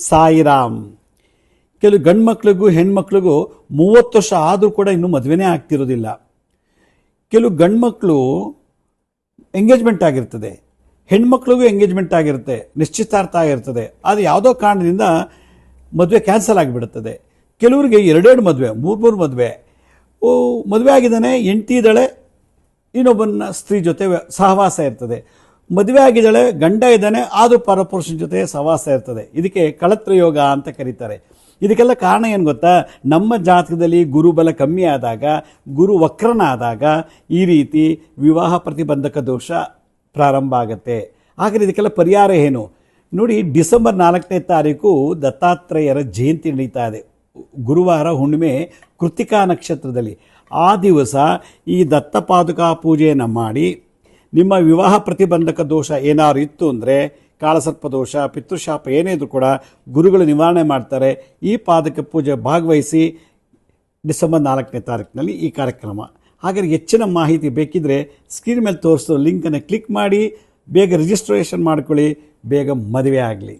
ಸಾಯಿರಾಮ್. ಕೆಲವು ಗಂಡು ಮಕ್ಳಿಗೂ ಹೆಣ್ಮಕ್ಳಿಗೂ 30 ವರ್ಷ ಆದರೂ ಕೂಡ ಇನ್ನೂ ಮದುವೆನೇ ಆಗ್ತಿರೋದಿಲ್ಲ. ಕೆಲವು ಗಂಡು ಮಕ್ಕಳು ಎಂಗೇಜ್ಮೆಂಟ್ ಆಗಿರ್ತದೆ, ಹೆಣ್ಮಕ್ಳಿಗೂ ಎಂಗೇಜ್ಮೆಂಟ್ ಆಗಿರುತ್ತೆ, ನಿಶ್ಚಿತಾರ್ಥ ಆಗಿರ್ತದೆ. ಅದು ಯಾವುದೋ ಕಾರಣದಿಂದ ಮದುವೆ ಕ್ಯಾನ್ಸಲ್ ಆಗಿಬಿಡುತ್ತದೆ. ಕೆಲವರಿಗೆ 2 ಮದುವೆ, 3 ಮದುವೆ. ಮದುವೆ ಆಗಿದ್ದಾನೆ, ಹೆಂಡತಿ ಇದ್ದಾಳೆ, ಇನ್ನೊಬ್ಬನ ಸ್ತ್ರೀ ಜೊತೆ ಸಹವಾಸ ಇರ್ತದೆ. ಮದುವೆ ಆಗಿದ್ದಾಳೆ, ಗಂಡ ಇದ್ದಾನೆ, ಆದರೂ ಪರಪುರುಷನ ಜೊತೆ ಸಹವಾಸ ಇರ್ತದೆ. ಇದಕ್ಕೆ ಕಳತ್ರ ಯೋಗ ಅಂತ ಕರೀತಾರೆ. ಇದಕ್ಕೆಲ್ಲ ಕಾರಣ ಏನು ಗೊತ್ತಾ? ನಮ್ಮ ಜಾತಕದಲ್ಲಿ ಗುರುಬಲ ಕಮ್ಮಿ ಆದಾಗ, ಗುರು ವಕ್ರನಾದಾಗ ಈ ರೀತಿ ವಿವಾಹ ಪ್ರತಿಬಂಧಕ ದೋಷ ಪ್ರಾರಂಭ ಆಗುತ್ತೆ. ಹಾಗಾದರೆ ಇದಕ್ಕೆಲ್ಲ ಪರಿಹಾರ ಏನು ನೋಡಿ. ಡಿಸೆಂಬರ್ 4ನೇ ತಾರೀಕು ದತ್ತಾತ್ರೇಯರ ಜಯಂತಿ ನಡೀತಾ ಇದೆ. ಗುರುವಾರ ಹುಣ್ಣಿಮೆ, ಕೃತಿಕಾ ನಕ್ಷತ್ರದಲ್ಲಿ. ಆ ದಿವಸ ಈ ದತ್ತಪಾದುಕಾ ಪೂಜೆಯನ್ನು ಮಾಡಿ ನಿಮ್ಮ ವಿವಾಹ ಪ್ರತಿಬಂಧಕ ದೋಷ ಏನಾದ್ರು ಇತ್ತು ಅಂದರೆ, ಕಾಳಸರ್ಪ ದೋಷ, ಪಿತೃಶಾಪ ಏನೇ ಇದ್ರೂ ಕೂಡ ಗುರುಗಳು ನಿವಾರಣೆ ಮಾಡ್ತಾರೆ. ಈ ಪಾದಕ ಪೂಜೆ ಭಾಗವಹಿಸಿ. ಡಿಸೆಂಬರ್ 4ನೇ ತಾರೀಕಿನಲ್ಲಿ ಈ ಕಾರ್ಯಕ್ರಮ. ಹಾಗಾದರೆ ಹೆಚ್ಚಿನ ಮಾಹಿತಿ ಬೇಕಿದ್ದರೆ ಸ್ಕ್ರೀನ್ ಮೇಲೆ ತೋರಿಸೋ ಲಿಂಕನ್ನು ಕ್ಲಿಕ್ ಮಾಡಿ ಬೇಗ ರಿಜಿಸ್ಟ್ರೇಷನ್ ಮಾಡ್ಕೊಳ್ಳಿ, ಬೇಗ ಮದುವೆ ಆಗಲಿ.